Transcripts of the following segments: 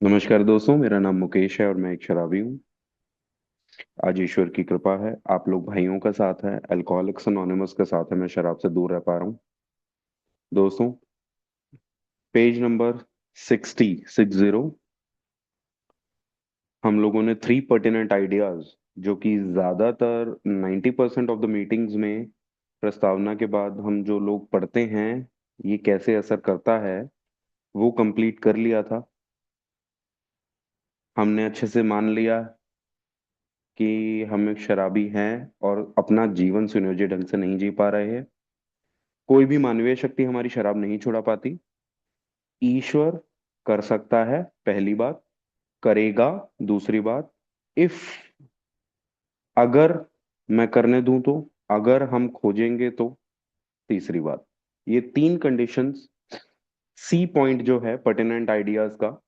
नमस्कार दोस्तों, मेरा नाम मुकेश है और मैं एक शराबी हूँ। आज ईश्वर की कृपा है, आप लोग भाइयों का साथ है, अल्कोहलिक्स अनोनिमस का साथ है, मैं शराब से दूर रह पा रहा हूँ। दोस्तों, पेज नंबर 60 हम लोगों ने थ्री पर्टिनेंट आइडियाज, जो कि ज्यादातर 90% ऑफ द मीटिंग्स में प्रस्तावना के बाद हम जो लोग पढ़ते हैं, ये कैसे असर करता है, वो कंप्लीट कर लिया था। हमने अच्छे से मान लिया कि हम एक शराबी हैं और अपना जीवन सुनियोजित ढंग से नहीं जी पा रहे हैं। कोई भी मानवीय शक्ति हमारी शराब नहीं छुड़ा पाती। ईश्वर कर सकता है, पहली बात। करेगा, दूसरी बात। इफ, अगर मैं करने दूं तो, अगर हम खोजेंगे तो, तीसरी बात। ये तीन कंडीशंस, सी पॉइंट जो है पर्टिनेंट आइडियाज का,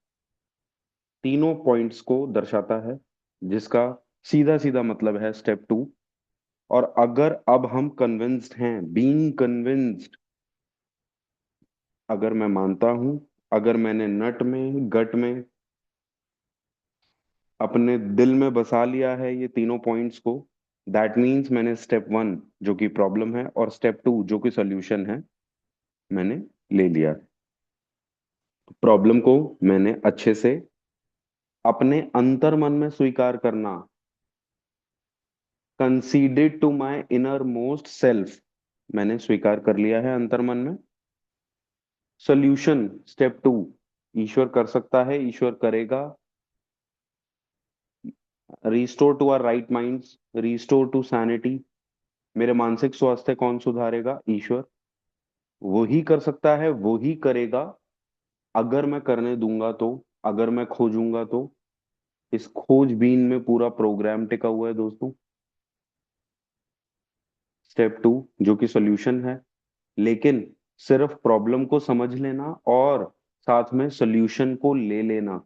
तीनों पॉइंट्स को दर्शाता है, जिसका सीधा सीधा मतलब है स्टेप टू। और अगर अब हम कन्विंस्ड हैं, बीइंग कन्विंस्ड, अगर मैं मानता हूं, अगर मैंने नट में गट में अपने दिल में बसा लिया है ये तीनों पॉइंट्स को, दैट मीन्स मैंने स्टेप वन जो कि प्रॉब्लम है और स्टेप टू जो कि सॉल्यूशन है, मैंने ले लिया। प्रॉब्लम को मैंने अच्छे से अपने अंतर मन में स्वीकार करना, conceded to my inner most self, मैंने स्वीकार कर लिया है अंतर मन में। सॉल्यूशन स्टेप टू, ईश्वर कर सकता है, ईश्वर करेगा। Restore to our right minds, restore to sanity. मेरे मानसिक स्वास्थ्य कौन सुधारेगा? ईश्वर। वो ही कर सकता है, वो ही करेगा, अगर मैं करने दूंगा तो, अगर मैं खोजूंगा तो। इस खोजबीन में पूरा प्रोग्राम टिका हुआ है दोस्तों। स्टेप टू जो कि सॉल्यूशन है, लेकिन सिर्फ प्रॉब्लम को समझ लेना और साथ में सॉल्यूशन को ले लेना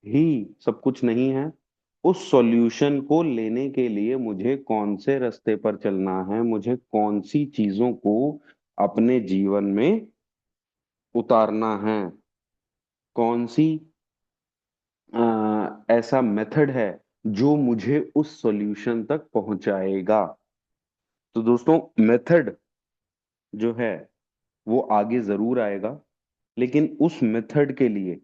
ही सब कुछ नहीं है। उस सॉल्यूशन को लेने के लिए मुझे कौन से रास्ते पर चलना है, मुझे कौन सी चीजों को अपने जीवन में उतारना है, कौन सी ऐसा मेथड है जो मुझे उस सॉल्यूशन तक पहुंचाएगा। तो दोस्तों, मेथड जो है वो आगे जरूर आएगा, लेकिन उस मेथड के लिए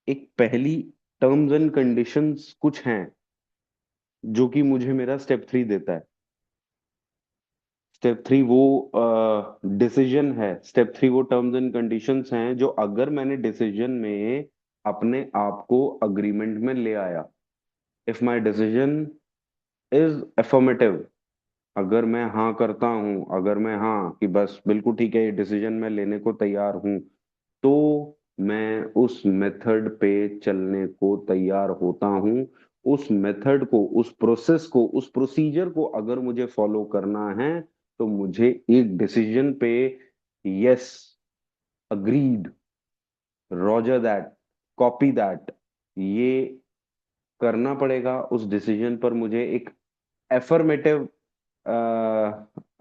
एक पहली टर्म्स एंड कंडीशंस कुछ हैं, जो कि मुझे मेरा स्टेप थ्री देता है। स्टेप थ्री वो डिसीजन है, स्टेप थ्री वो टर्म्स एंड कंडीशंस हैं जो अगर मैंने डिसीजन में अपने आप को अग्रीमेंट में ले आया, if my decision is affirmative, अगर मैं हाँ करता हूं, अगर मैं हाँ कि बस बिल्कुल ठीक है, ये डिसीजन मैं लेने को तैयार हूं, तो मैं उस मेथड पे चलने को तैयार होता हूं। उस मेथड को, उस प्रोसेस को, उस प्रोसीजर को अगर मुझे फॉलो करना है, तो मुझे एक डिसीजन पे yes, agreed, Roger that, copy that, ये करना पड़ेगा। उस डिसीजन पर मुझे एक एफर्मेटिव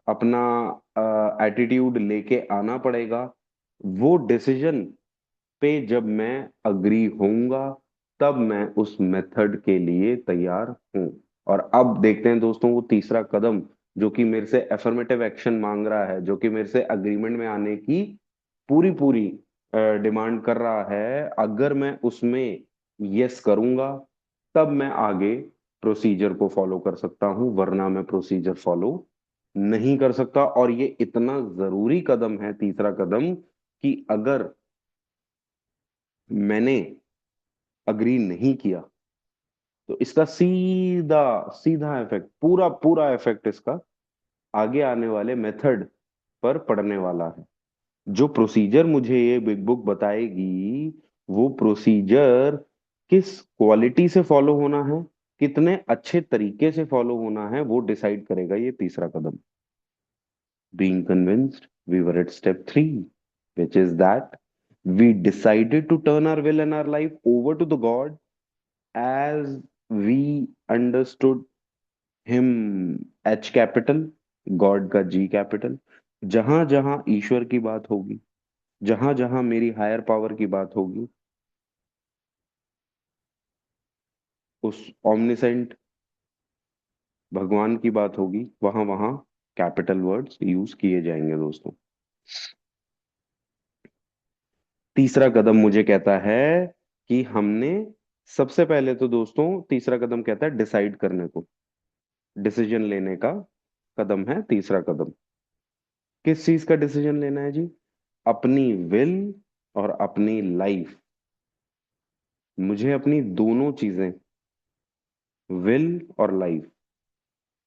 अपना एटीट्यूड लेके आना पड़ेगा। वो डिसीजन पे जब मैं अग्री होऊंगा, तब मैं उस मेथड के लिए तैयार हूं। और अब देखते हैं दोस्तों, वो तीसरा कदम जो कि मेरे से एफर्मेटिव एक्शन मांग रहा है, जो कि मेरे से अग्रीमेंट में आने की पूरी पूरी डिमांड कर रहा है, अगर मैं उसमें यस करूंगा, तब मैं आगे प्रोसीजर को फॉलो कर सकता हूं, वरना मैं प्रोसीजर फॉलो नहीं कर सकता। और ये इतना जरूरी कदम है, तीसरा कदम, कि अगर मैंने अग्री नहीं किया, तो इसका सीधा सीधा इफेक्ट, पूरा पूरा इफेक्ट इसका आगे आने वाले मेथड पर पड़ने वाला है। जो प्रोसीजर मुझे ये बिग बुक बताएगी, वो प्रोसीजर किस क्वालिटी से फॉलो होना है, कितने अच्छे तरीके से फॉलो होना है, वो डिसाइड करेगा ये तीसरा कदम। Being convinced, we were at step three, which is that we decided to turn our will and our life over to the God as we understood him, H capital, God का G capital. जहां जहां ईश्वर की बात होगी, जहां जहां मेरी higher power की बात होगी, उस ऑमनिसेंट भगवान की बात होगी, वहां वहां कैपिटल वर्ड्स यूज किए जाएंगे दोस्तों। तीसरा कदम मुझे कहता है कि हमने, सबसे पहले तो दोस्तों तीसरा कदम कहता है डिसाइड करने को, डिसीजन लेने का कदम है तीसरा कदम। किस चीज का डिसीजन लेना है जी? अपनी विल और अपनी लाइफ, मुझे अपनी दोनों चीजें, विल और लाइफ,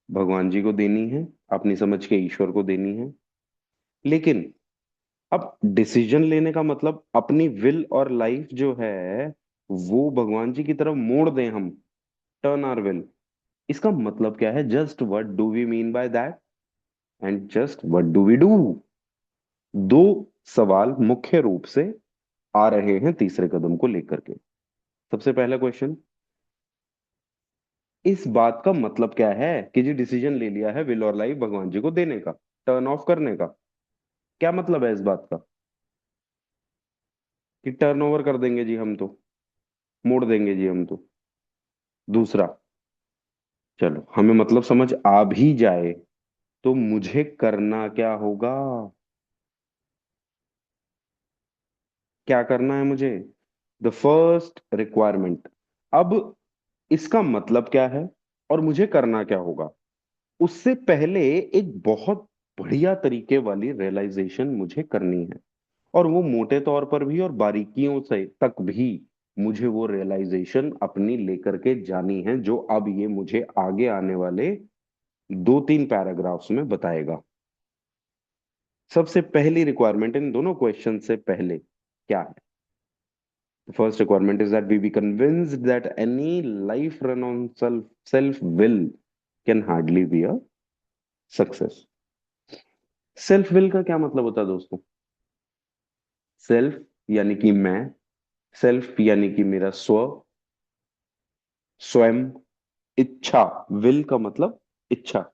भगवान जी को देनी है, अपनी समझ के ईश्वर को देनी है। लेकिन अब डिसीजन लेने का मतलब अपनी विल और लाइफ जो है वो भगवान जी की तरफ मोड़ दें हम, टर्न आवर विल। इसका मतलब क्या है? Just what do we mean by that, and just what do we do? दो सवाल मुख्य रूप से आ रहे हैं तीसरे कदम को लेकर के। सबसे पहला क्वेश्चन, इस बात का मतलब क्या है कि जी डिसीजन ले लिया है विल और लाइफ भगवान जी को देने का, टर्न ऑफ करने का? क्या मतलब है इस बात का? कि टर्न ओवर कर देंगे जी हम तो, मोड़ देंगे जी हम तो? दूसरा, चलो हमें मतलब समझ आ भी जाए तो मुझे करना क्या होगा? क्या करना है मुझे? The first requirement. अब इसका मतलब क्या है और मुझे करना क्या होगा, उससे पहले एक बहुत बढ़िया तरीके वाली रियलाइजेशन मुझे करनी है। और वो मोटे तौर पर भी और बारीकियों से तक भी मुझे वो रियलाइजेशन अपनी लेकर के जानी है, जो अब ये मुझे आगे आने वाले 2-3 पैराग्राफ्स में बताएगा। सबसे पहली रिक्वायरमेंट इन दोनों क्वेश्चन से पहले क्या है? The first requirement is that we be convinced that any life run on self will can hardly be a success. Self will का क्या मतलब होता है दोस्तों? सेल्फ यानी कि मैं, सेल्फ यानी कि मेरा स्व, स्वयं, इच्छा, विल का मतलब इच्छा,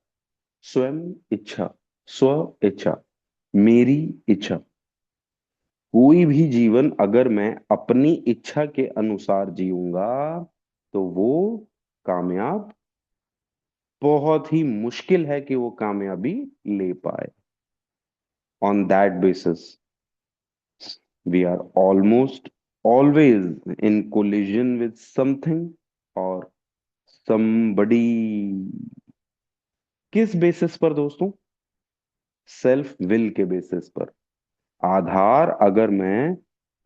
स्वयं इच्छा, स्व इच्छा, मेरी इच्छा। कोई भी जीवन अगर मैं अपनी इच्छा के अनुसार जीऊंगा तो वो कामयाब, बहुत ही मुश्किल है कि वो कामयाबी ले पाए। On that basis we are almost always in collision with something or somebody। किस बेसिस पर दोस्तों? सेल्फ विल के बेसिस पर। आधार अगर मैं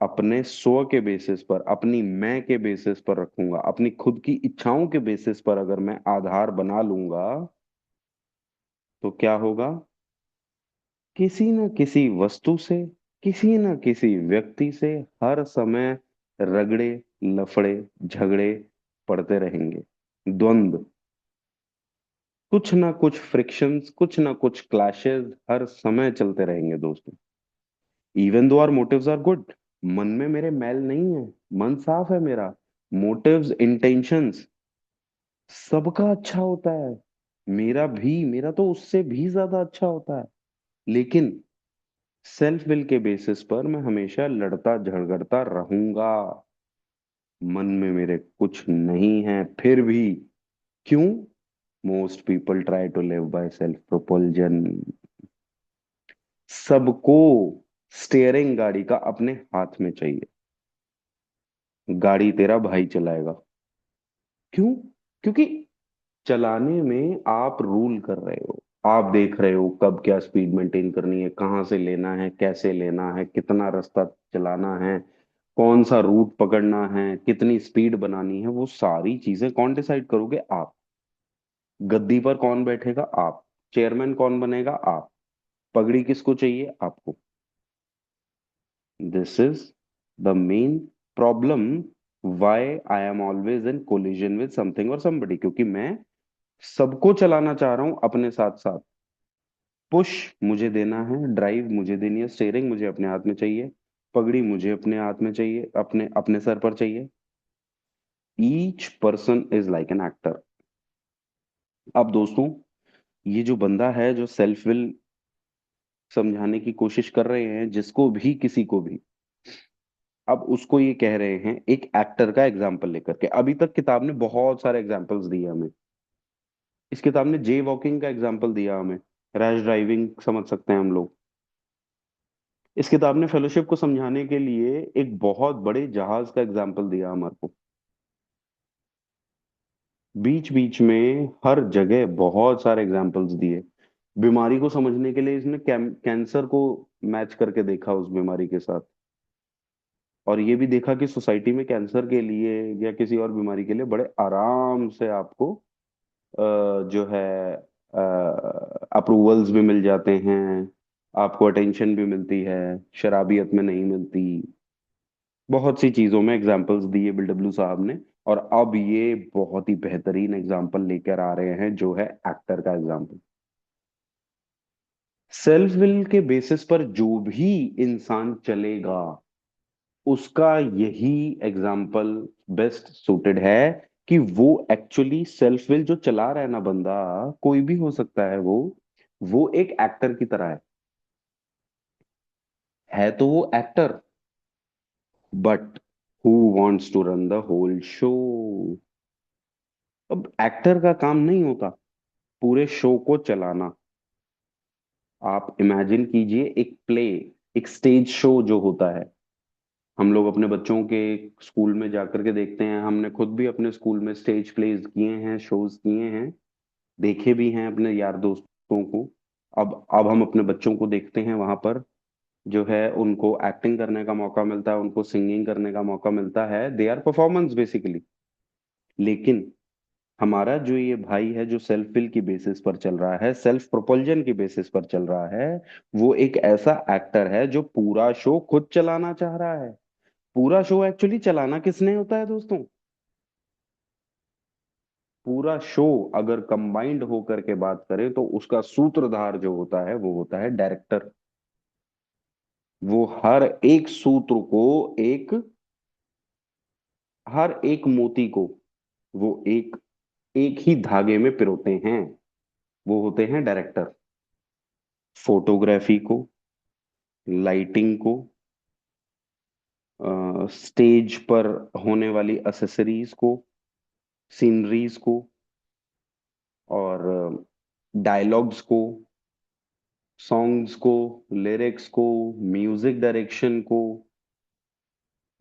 अपने स्व के बेसिस पर, अपनी मैं के बेसिस पर रखूंगा, अपनी खुद की इच्छाओं के बेसिस पर अगर मैं आधार बना लूंगा, तो क्या होगा? किसी न किसी वस्तु से, किसी न किसी व्यक्ति से हर समय रगड़े, लफड़े, झगड़े पड़ते रहेंगे। द्वंद्व, कुछ ना कुछ फ्रिक्शंस, कुछ ना कुछ क्लैशेस हर समय चलते रहेंगे दोस्तों। Even though are motives are good, मन में मेरे मैल नहीं है, मन साफ है मेरा, मोटिव्स, इंटेंशंस सबका अच्छा होता है, मेरा भी, मेरा तो उससे भी ज्यादा अच्छा होता है। लेकिन सेल्फ विल के बेसिस पर मैं हमेशा लड़ता झगड़ता रहूंगा, मन में मेरे कुछ नहीं है फिर भी। क्यों? Most people try to live by self propulsion. सबको स्टेयरिंग गाड़ी का अपने हाथ में चाहिए, गाड़ी तेरा भाई चलाएगा। क्यों? क्योंकि चलाने में आप रूल कर रहे हो, आप देख रहे हो कब क्या स्पीड मेंटेन करनी है, कहाँ से लेना है, कैसे लेना है, कितना रास्ता चलाना है, कौन सा रूट पकड़ना है, कितनी स्पीड बनानी है, वो सारी चीजें कौन डिसाइड करोगे? आप। गद्दी पर कौन बैठेगा? आप। चेयरमैन कौन बनेगा? आप। पगड़ी किसको चाहिए? आपको। This is the main problem, why I am always in collision with something और समबडी, क्योंकि मैं सबको चलाना चाह रहा हूं अपने साथ साथ। पुश मुझे देना है, ड्राइव मुझे देनी है, स्टीयरिंग मुझे अपने हाथ में चाहिए, पगड़ी मुझे अपने हाथ में चाहिए, अपने अपने सर पर चाहिए। Each person is like an actor. अब दोस्तों, ये जो बंदा है जो सेल्फ विल समझाने की कोशिश कर रहे हैं जिसको भी, किसी को भी। अब उसको ये कह रहे हैं एक एक्टर का एग्जाम्पल लेकर के। अभी तक किताब ने बहुत सारे एग्जाम्पल्स दिए हमें। इस किताब ने जे वॉकिंग का एग्जाम्पल दिया हमें, रैश ड्राइविंग समझ सकते हैं हम लोग। इस किताब ने फेलोशिप को समझाने के लिए एक बहुत बड़े जहाज का एग्जाम्पल दिया हमारे को। बीच बीच में हर जगह बहुत सारे एग्जाम्पल्स दिए। बीमारी को समझने के लिए इसने कैंसर को मैच करके देखा उस बीमारी के साथ। और ये भी देखा कि सोसाइटी में कैंसर के लिए या किसी और बीमारी के लिए बड़े आराम से आपको जो है अप्रूवल्स भी मिल जाते हैं, आपको अटेंशन भी मिलती है, शराबियत में नहीं मिलती। बहुत सी चीजों में एग्जाम्पल्स दिए बिल डब्ल्यू साहब ने। और अब ये बहुत ही बेहतरीन एग्जाम्पल लेकर आ रहे हैं जो है एक्टर का एग्जाम्पल। सेल्फ विल के बेसिस पर जो भी इंसान चलेगा, उसका यही एग्जाम्पल बेस्ट सूटेड है। कि वो एक्चुअली सेल्फ विल जो चला रहा है ना बंदा, कोई भी हो सकता है वो एक एक्टर की तरह है तो वो actor, but who wants to run the whole show. अब एक्टर का काम नहीं होता पूरे शो को चलाना। आप इमेजिन कीजिए एक प्ले, एक स्टेज शो जो होता है, हम लोग अपने बच्चों के स्कूल में जाकर के देखते हैं। हमने खुद भी अपने स्कूल में स्टेज प्लेज किए हैं, शोज किए हैं, देखे भी हैं अपने यार दोस्तों को। अब हम अपने बच्चों को देखते हैं वहां पर, जो है उनको एक्टिंग करने का मौका मिलता है, उनको सिंगिंग करने का मौका मिलता है, दे आर परफॉर्मेंस बेसिकली। लेकिन हमारा जो ये भाई है जो सेल्फ विल की बेसिस पर चल रहा है, सेल्फ प्रोपल्जन की बेसिस पर चल रहा है, वो एक ऐसा एक्टर है जो पूरा शो खुद चलाना चाह रहा है। पूरा शो एक्चुअली चलाना किसने होता है दोस्तों? पूरा शो अगर कंबाइंड होकर के बात करें तो उसका सूत्रधार जो होता है वो होता है डायरेक्टर। वो हर एक सूत्र को, एक हर एक मोती को वो एक एक ही धागे में पिरोते हैं। वो होते हैं डायरेक्टर। फोटोग्राफी को, लाइटिंग को, स्टेज पर होने वाली एसेसरीज को, सीनरीज को, और डायलॉग्स को, सॉन्ग्स को, लिरिक्स को, म्यूजिक डायरेक्शन को,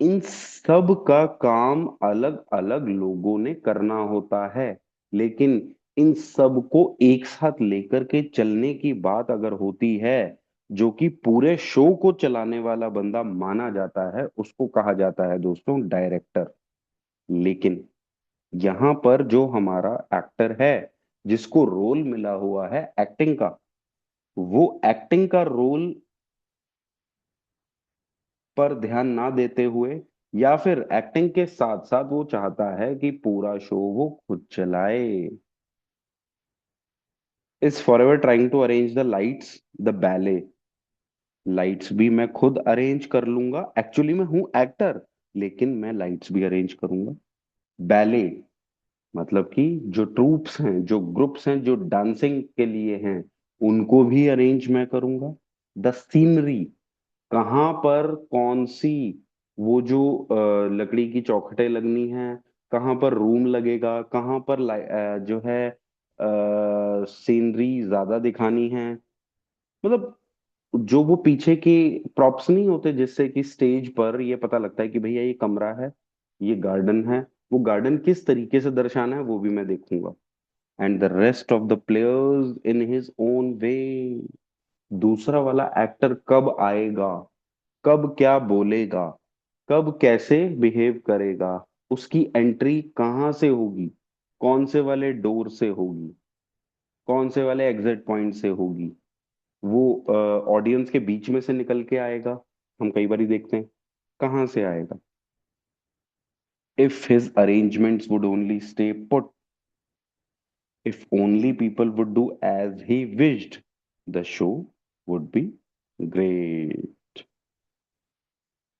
इन सब का काम अलग अलग लोगों ने करना होता है। लेकिन इन सब को एक साथ लेकर के चलने की बात अगर होती है, जो कि पूरे शो को चलाने वाला बंदा माना जाता है, उसको कहा जाता है दोस्तों डायरेक्टर। लेकिन यहाँ पर जो हमारा एक्टर है, जिसको रोल मिला हुआ है एक्टिंग का, वो एक्टिंग का रोल पर ध्यान ना देते हुए, या फिर एक्टिंग के साथ साथ वो चाहता है कि पूरा शो वो खुद चलाए, is forever trying to arrange the lights, the ballet. Lights भी मैं खुद अरेंज कर लूंगा, एक्चुअली मैं हूं एक्टर, लेकिन मैं लाइट्स भी अरेंज करूंगा। बैले मतलब कि जो ट्रूप्स हैं, जो ग्रुप्स हैं जो डांसिंग के लिए हैं, उनको भी अरेंज मैं करूंगा। द सीनरी, कहाँ पर कौन सी, वो जो लकड़ी की चौखटें लगनी है, कहाँ पर रूम लगेगा, कहाँ पर जो है सीनरी ज्यादा दिखानी है। मतलब जो वो पीछे की प्रॉप्स नहीं होते जिससे कि स्टेज पर ये पता लगता है कि भैया ये कमरा है, ये गार्डन है, वो गार्डन किस तरीके से दर्शाना है वो भी मैं देखूंगा। And the rest of the players in his own way. दूसरा वाला एक्टर कब आएगा, कब क्या बोलेगा, कब कैसे बिहेव करेगा, उसकी एंट्री कहाँ से होगी, कौन से वाले डोर से होगी, कौन से वाले एग्जिट पॉइंट से होगी, वो ऑडियंस के बीच में से निकल के आएगा, हम कई बार देखते हैं, कहाँ से आएगा। If his arrangements would only stay put, if only people would do as he wished, the show would be great.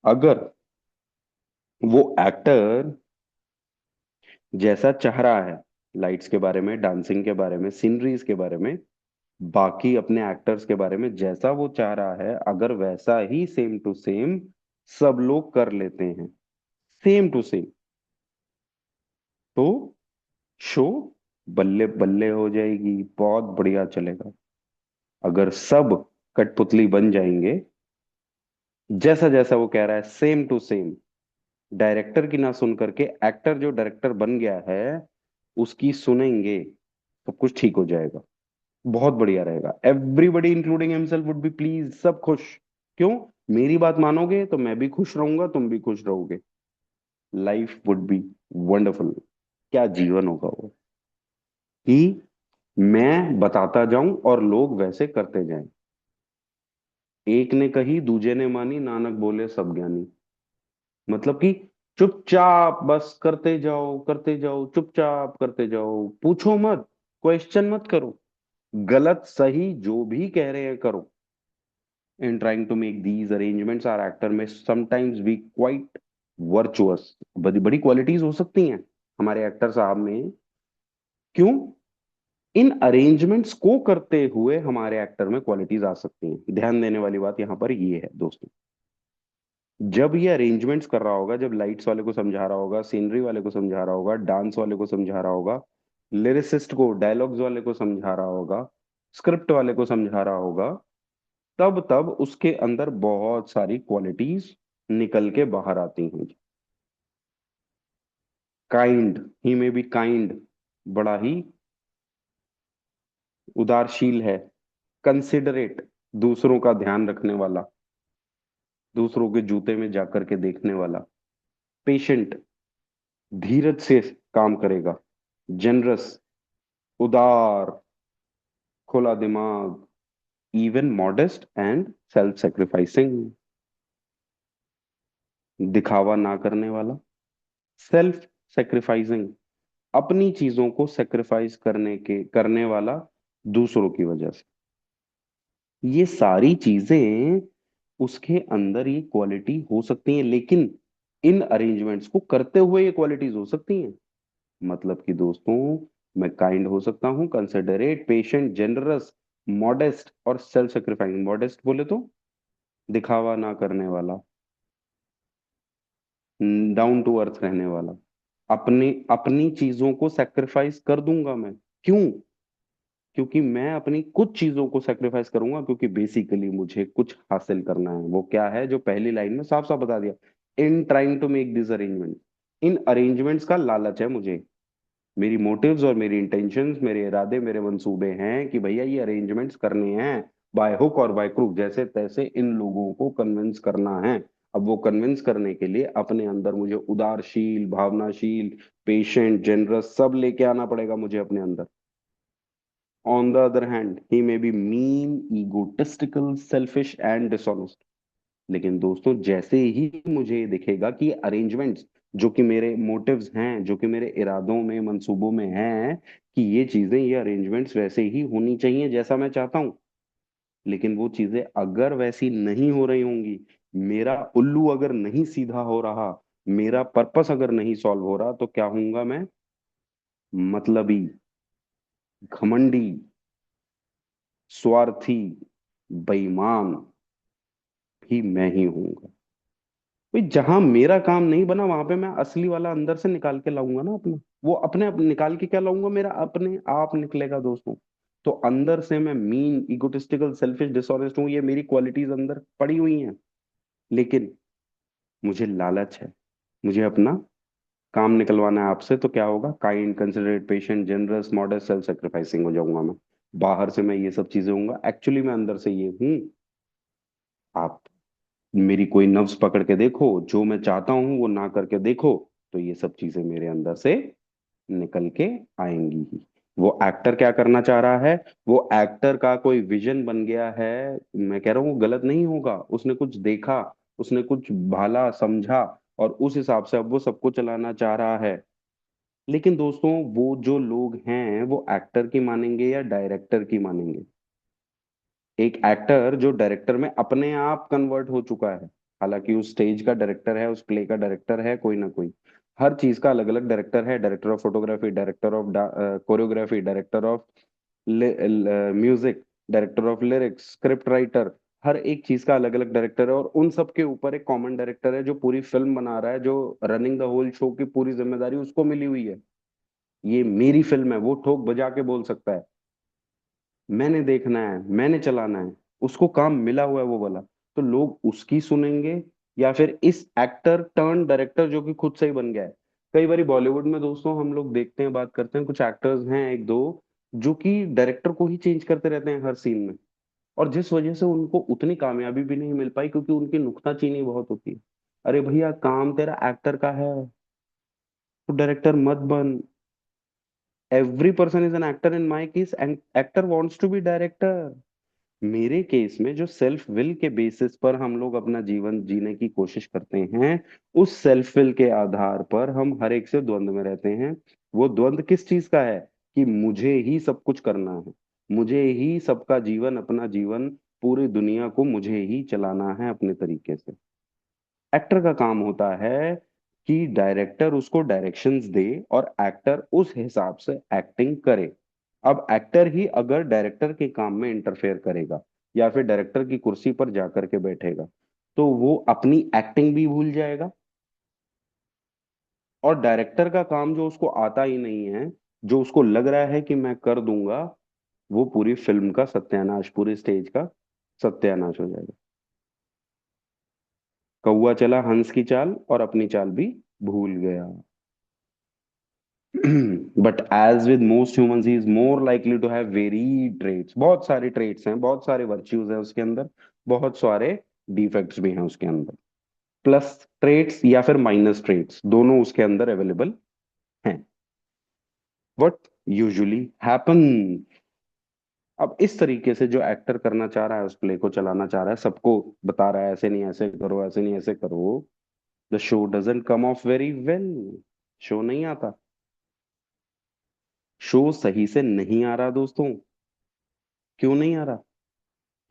अगर वो एक्टर जैसा चाह रहा है, लाइट्स के बारे में, डांसिंग के बारे में, सीनरीज के बारे में, बाकी अपने एक्टर्स के बारे में जैसा वो चाह रहा है, अगर वैसा ही सेम टू सेम सब लोग कर लेते हैं, सेम टू सेम, तो शो बल्ले बल्ले हो जाएगी, बहुत बढ़िया चलेगा। अगर सब कठपुतली बन जाएंगे, जैसा जैसा वो कह रहा है सेम टू सेम, डायरेक्टर की ना सुन करके एक्टर जो डायरेक्टर बन गया है उसकी सुनेंगे, सब कुछ ठीक हो जाएगा, बहुत बढ़िया रहेगा। Everybody including himself would be please, सब खुश। क्यों? मेरी बात मानोगे तो मैं भी खुश रहूंगा, तुम भी खुश रहोगे, लाइफ वुड बी वंडरफुल। क्या जीवन होगा वो, कि मैं बताता जाऊं और लोग वैसे करते जाएं। एक ने कही दूजे ने मानी, नानक बोले सब ज्ञानी। मतलब कि चुपचाप बस करते जाओ, चुपचाप करते जाओ, पूछो मत, क्वेश्चन मत करो, गलत सही जो भी कह रहे हैं करो। In trying to make these arrangements our actor में समटाइम्स बी क्वाइट वर्चुअस, बड़ी बड़ी क्वालिटीज हो सकती हैं हमारे एक्टर साहब में। क्यों? इन अरेंजमेंट्स को करते हुए हमारे एक्टर में क्वालिटीज आ सकती हैं। ध्यान देने वाली बात यहां पर ये है दोस्तों, जब ये अरेंजमेंट्स कर रहा होगा, जब लाइट्स वाले को समझा रहा होगा, सीनरी वाले को समझा रहा होगा, डांस वाले को समझा रहा होगा, लिरिसिस्ट को, डायलॉग्स वाले को समझा रहा होगा, स्क्रिप्ट वाले को समझा रहा होगा, तब तब उसके अंदर बहुत सारी क्वालिटीज निकल के बाहर आती हैं। काइंड, ही में बी काइंड, बड़ा ही उदारशील है। कंसिडरेट, दूसरों का ध्यान रखने वाला, दूसरों के जूते में जाकर के देखने वाला। पेशेंट, धीरज से काम करेगा। जनरस, उदार, खुला दिमाग। Even modest and self sacrificing, दिखावा ना करने वाला। सेल्फ सेक्रीफाइसिंग, अपनी चीजों को सेक्रीफाइस करने वाला दूसरों की वजह से। ये सारी चीजें उसके अंदर ये क्वालिटी हो सकती हैं, लेकिन इन अरेंजमेंट्स को करते हुए ये क्वालिटीज हो सकती हैं। मतलब कि दोस्तों, मैं काइंड हो सकता हूँ, कंसिडरेट, पेशेंट, जेनरस, मॉडेस्ट और सेल्फ सेक्रीफाइसिंग। मॉडेस्ट बोले तो दिखावा ना करने वाला, डाउन टू अर्थ रहने वाला। अपनी अपनी चीजों को सेक्रीफाइस कर दूंगा मैं। क्यों? क्योंकि मैं अपनी कुछ चीजों को सेक्रीफाइस करूंगा, क्योंकि बेसिकली मुझे कुछ हासिल करना है। वो क्या है? जो पहली लाइन में साफ साफ बता दिया, in trying to make this arrangement, in arrangements का लालच है मुझे। मेरी मोटिव्स और मेरी इंटेंशंस, मेरे इरादे, मेरे मंसूबे हैं कि भैया ये अरेंजमेंट्स करने हैं, बाय हुक और बाय क्रूक, जैसे तैसे इन लोगों को कन्विंस करना है। अब वो कन्विंस करने के लिए अपने अंदर मुझे उदारशील, भावनाशील, पेशेंट, जनरस सब लेके आना पड़ेगा मुझे अपने अंदर। On the other hand, he may be mean, egotistical, selfish and dishonest. लेकिन दोस्तों, जैसे ही मुझे दिखेगा कि अरेंजमेंट्स जो कि मेरे मोटिव्स हैं, जो कि मेरे इरादों में, मंसूबों में हैं, कि ये चीजें, ये अरेंजमेंट्स वैसे ही होनी चाहिए जैसा मैं चाहता हूं, लेकिन वो चीजें अगर वैसी नहीं हो रही होंगी, मेरा उल्लू अगर नहीं सीधा हो रहा, मेरा पर्पस अगर नहीं सॉल्व हो रहा, तो क्या होऊंगा मैं? मतलबी, घमंडी, स्वार्थी, बेईमान भी मैं ही हूँ। भाई, जहां मेरा काम नहीं बना वहां पे मैं असली वाला अंदर से निकाल के लाऊंगा ना अपना। वो अपने आप निकाल के क्या लाऊंगा? मेरा अपने आप निकलेगा दोस्तों। तो अंदर से मैं मीन, इगोटिस्टिकल, सेल्फिश, डिसऑनेस्ट हूं, ये मेरी क्वालिटीज अंदर पड़ी हुई हैं। लेकिन मुझे लालच है, मुझे अपना काम निकलवाना है आपसे, तो क्या होगा? Kind, considerate, patient, generous, modest, self sacrificing हो जाऊंगा मैं। बाहर से मैं ये सब चीजें हूँ, एक्चुअली मैं अंदर से ये हूँ। आप मेरी कोई नब्ज पकड़ के देखो, जो मैं चाहता हूं वो ना करके देखो, तो ये सब चीजें मेरे अंदर से निकल के आएंगी ही। वो एक्टर क्या करना चाह रहा है, वो एक्टर का कोई विजन बन गया है, मैं कह रहा हूँ वो गलत नहीं होगा। उसने कुछ देखा, उसने कुछ भाला समझा, और उस हिसाब से अब वो सबको चलाना चाह रहा है। लेकिन दोस्तों, वो जो लोग हैं वो एक्टर की मानेंगे या डायरेक्टर की मानेंगे? एक एक्टर जो डायरेक्टर में अपने आप कन्वर्ट हो चुका है, हालांकि उस स्टेज का डायरेक्टर है, उस प्ले का डायरेक्टर है, कोई ना कोई, हर चीज का अलग अलग डायरेक्टर है। Director of photography, director of choreography, director of music, director of lyrics, script writer, हर एक चीज का अलग अलग डायरेक्टर है, और उन सब के ऊपर एक कॉमन डायरेक्टर है जो पूरी फिल्म बना रहा है, जो रनिंग द होल शो की पूरी जिम्मेदारी उसको मिली हुई है। ये मेरी फिल्म है, वो ठोक बजा के बोल सकता है, मैंने देखना है, मैंने चलाना है, उसको काम मिला हुआ है वो वाला। तो लोग उसकी सुनेंगे, या फिर इस एक्टर टर्न डायरेक्टर जो कि खुद से ही बन गया है। कई बार बॉलीवुड में दोस्तों हम लोग देखते हैं, बात करते हैं, कुछ एक्टर्स हैं एक दो जो कि डायरेक्टर को ही चेंज करते रहते हैं हर सीन में, और जिस वजह से उनको उतनी कामयाबी भी नहीं मिल पाई, क्योंकि उनकी नुक्ताचीनी बहुत होती है। अरे भैया, काम तेरा एक्टर का है, तो डायरेक्टर मत बन। Every person is an actor in my case, actor wants to be director. मेरे केस में जो सेल्फ विल के बेसिस पर हम लोग अपना जीवन जीने की कोशिश करते हैं, उस सेल्फ विल के आधार पर हम हर एक से द्वंद में रहते हैं। वो द्वंद किस चीज का है? कि मुझे ही सब कुछ करना है, मुझे ही सबका जीवन, अपना जीवन, पूरी दुनिया को मुझे ही चलाना है अपने तरीके से। एक्टर का काम होता है कि डायरेक्टर उसको डायरेक्शंस दे और एक्टर उस हिसाब से एक्टिंग करे। अब एक्टर ही अगर डायरेक्टर के काम में इंटरफेयर करेगा, या फिर डायरेक्टर की कुर्सी पर जाकर के बैठेगा, तो वो अपनी एक्टिंग भी भूल जाएगा, और डायरेक्टर का काम जो उसको आता ही नहीं है, जो उसको लग रहा है कि मैं कर दूंगा, वो पूरी फिल्म का सत्यानाश, पूरे स्टेज का सत्यानाश हो जाएगा। कौवा चला हंस की चाल और अपनी चाल भी भूल गया। But as with most humans, he is more likely to have very traits, बहुत सारे ट्रेट्स हैं, बहुत सारे वर्च्यूज हैं उसके अंदर, बहुत सारे डिफेक्ट्स भी हैं उसके अंदर। प्लस ट्रेट्स या फिर माइनस ट्रेट्स दोनों उसके अंदर अवेलेबल हैं। व्हाट यूजुअली हैपन, अब इस तरीके से जो एक्टर करना चाह रहा है, उस प्ले को चलाना चाह रहा है, सबको बता रहा है ऐसे नहीं ऐसे करो, ऐसे नहीं ऐसे करो, the show doesn't come of very well. Show नहीं आता, शो सही से नहीं आ रहा दोस्तों। क्यों नहीं आ रहा?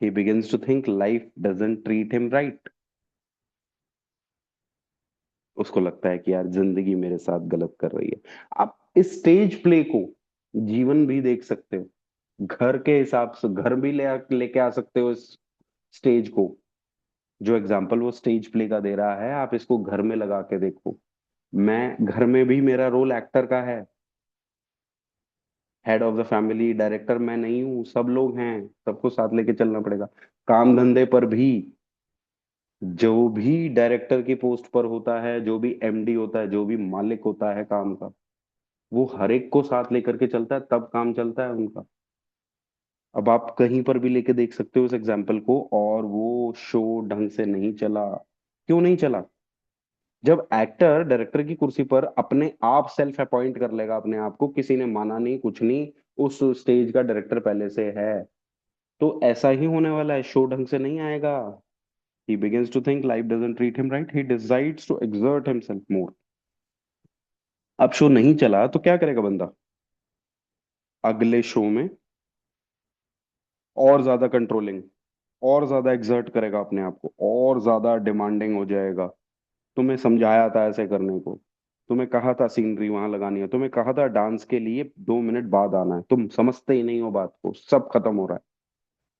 he begins to think life doesn't treat him right। उसको लगता है कि यार जिंदगी मेरे साथ गलत कर रही है। आप इस स्टेज प्ले को जीवन भी देख सकते हो, घर के हिसाब से घर भी लेके आ सकते हो इस स्टेज को। जो एग्जाम्पल वो स्टेज प्ले का दे रहा है, आप इसको घर में लगा के देखो। मैं घर में भी, मेरा रोल एक्टर का है, head of the family, director मैं नहीं हूँ, सब लोग हैं, सबको साथ लेके चलना पड़ेगा। काम धंधे पर भी जो भी डायरेक्टर की पोस्ट पर होता है, जो भी एमडी होता है, जो भी मालिक होता है काम का, वो हर एक को साथ लेकर के चलता है, तब काम चलता है उनका। अब आप कहीं पर भी लेके देख सकते हो इस एग्जाम्पल को, और वो शो ढंग से नहीं चला। क्यों नहीं चला? जब एक्टर डायरेक्टर की कुर्सी पर अपने आप सेल्फ अपॉइंट कर लेगा अपने आप को, किसी ने माना नहीं कुछ नहीं, उस स्टेज का डायरेक्टर पहले से है, तो ऐसा ही होने वाला है, शो ढंग से नहीं आएगा। He begins to think life doesn't treat him right. He decides to exert himself more। अब शो नहीं चला तो क्या करेगा बंदा? अगले शो में और ज्यादा कंट्रोलिंग, और ज्यादा एक्सर्ट करेगा अपने आप को, और ज्यादा डिमांडिंग हो जाएगा। तुम्हें समझाया था ऐसे करने को, तुम्हें कहा था सीनरी वहां लगानी है, तुम्हें कहा था डांस के लिए 2 मिनट बाद आना है, तुम समझते ही नहीं हो बात को, सब खत्म हो रहा है।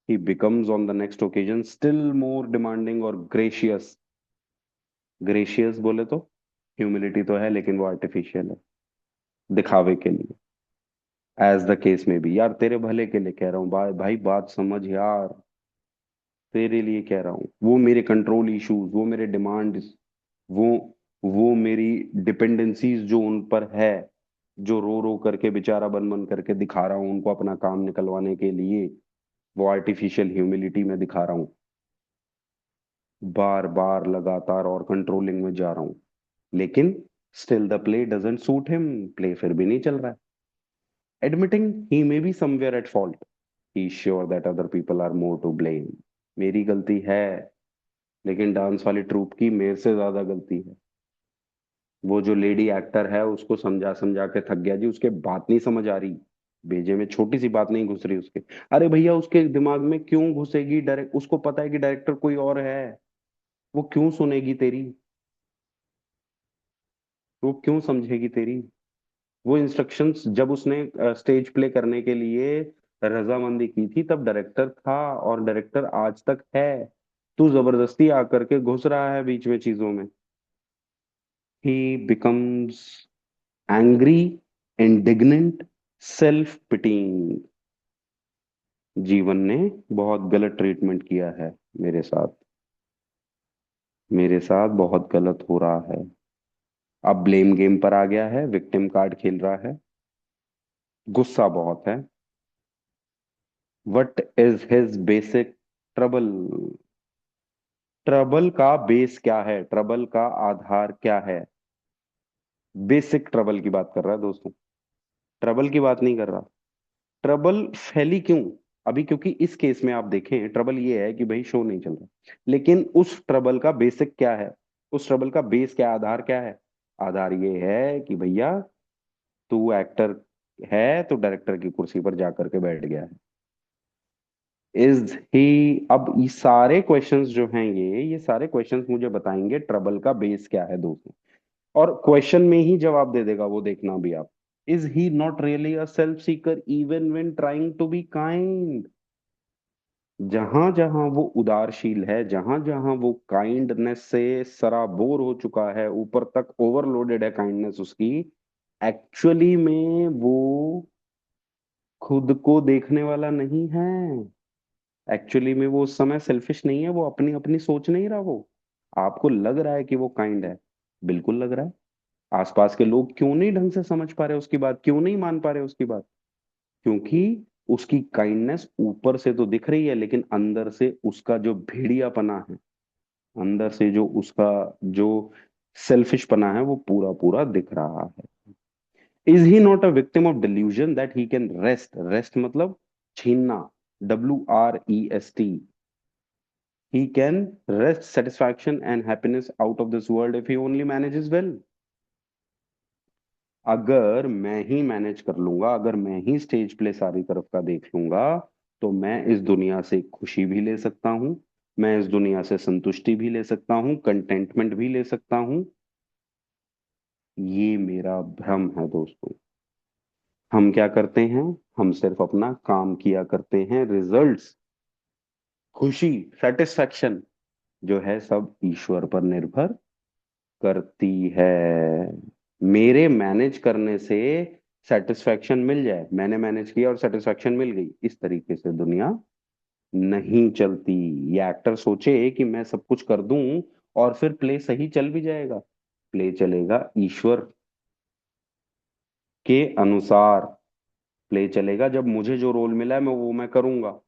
ही becomes on the next occasion still more demanding और ग्रेशियस। ग्रेशियस बोले तो ह्यूमिलिटी तो है, लेकिन वो आर्टिफिशियल है, दिखावे के लिए। एज द केस में भी यार, तेरे भले के लिए कह रहा हूँ भाई, भाई बात समझ यार, तेरे लिए कह रहा हूँ। वो मेरे कंट्रोल इश्यूज, वो मेरे डिमांड्स, वो वो मेरी डिपेंडेंसीज जो उन पर है, जो रो रो करके बेचारा बन बन करके दिखा रहा हूँ उनको अपना काम निकलवाने के लिए, वो आर्टिफिशियल ह्यूमिलिटी में दिखा रहा हूँ, बार बार लगातार और कंट्रोलिंग में जा रहा हूँ। लेकिन still the play doesn't suit him, play फिर भी नहीं चल रहा है। Admitting he may be somewhere at fault, he is sure that other people are more to blame. मेरी गलती है, लेकिन डांस वाली ट्रूप की मेरे से ज्यादा गलती है। वो जो लेडी एक्टर है उसको समझा समझा के थक गया जी, उसके बात नहीं समझ आ रही, भेजे में छोटी सी बात नहीं घुस रही उसके। अरे भैया, उसके दिमाग में क्यों घुसेगी? डायरेक्ट उसको पता है कि डायरेक्टर कोई और है, वो क्यों सुनेगी तेरी? वो क्यों समझेगी तेरी? वो इंस्ट्रक्शंस जब उसने स्टेज प्ले करने के लिए रजामंदी की थी तब डायरेक्टर था, और डायरेक्टर आज तक है। तू जबरदस्ती आकर के घुस रहा है बीच में चीजों में। ही becomes angry, indignant, self pitting. जीवन ने बहुत गलत ट्रीटमेंट किया है मेरे साथ। मेरे साथ बहुत गलत हो रहा है। अब ब्लेम गेम पर आ गया है, विक्टिम कार्ड खेल रहा है। गुस्सा बहुत है। What is his basic trouble? Trouble का बेस क्या है, ट्रबल का आधार क्या है? बेसिक ट्रबल की बात कर रहा है दोस्तों, ट्रबल की बात नहीं कर रहा। ट्रबल फैली क्यों? अभी क्योंकि इस केस में आप देखें, ट्रबल ये है कि भाई शो नहीं चल रहा, लेकिन उस ट्रबल का बेसिक क्या है? उस ट्रबल का बेस क्या, आधार क्या है? आधार ये है कि भैया तू एक्टर है तो डायरेक्टर की कुर्सी पर जाकर के बैठ गया है। इज ही, अब ये सारे क्वेश्चंस जो हैं, ये सारे क्वेश्चंस मुझे बताएंगे ट्रबल का बेस क्या है दोस्तों। और क्वेश्चन में ही जवाब दे देगा वो, देखना भी आप। Is he not really a self seeker even when trying to be kind? जहां जहां वो उदारशील है, जहां जहां वो काइंडनेस से सराबोर हो चुका है, ऊपर तक ओवरलोडेड है काइंडनेस उसकी, एक्चुअली में वो खुद को देखने वाला नहीं है। एक्चुअली में वो उस समय सेल्फिश नहीं है, वो अपनी अपनी सोच नहीं रहा वो। आपको लग रहा है कि वो काइंड है, बिल्कुल लग रहा है। आसपास के लोग क्यों नहीं ढंग से समझ पा रहे उसकी बात, क्यों नहीं मान पा रहे उसकी बात? क्योंकि उसकी काइंडनेस ऊपर से तो दिख रही है, लेकिन अंदर से उसका जो भेड़ियापना है, अंदर से जो उसका जो सेल्फिश पना है, वो पूरा पूरा दिख रहा है। Is he not a victim of delusion that he can rest? Rest मतलब छीनना, WREST। He can wrest satisfaction and happiness out of this world if he only manages well. अगर मैं ही मैनेज कर लूंगा, अगर मैं ही स्टेज प्ले सारी तरफ का देख लूंगा, तो मैं इस दुनिया से खुशी भी ले सकता हूँ, मैं इस दुनिया से संतुष्टि भी ले सकता हूँ, कंटेंटमेंट भी ले सकता हूँ। ये मेरा भ्रम है दोस्तों। हम क्या करते हैं? हम सिर्फ अपना काम किया करते हैं, रिजल्ट्स, खुशी, सेटिस्फैक्शन जो है सब ईश्वर पर निर्भर करती है। मेरे मैनेज करने से सेटिस्फैक्शन मिल जाए, मैंने मैनेज किया और सेटिस्फैक्शन मिल गई, इस तरीके से दुनिया नहीं चलती। ये एक्टर सोचे कि मैं सब कुछ कर दूं और फिर प्ले सही चल भी जाएगा। प्ले चलेगा ईश्वर के अनुसार। प्ले चलेगा जब मुझे जो रोल मिला है मैं वो मैं करूंगा।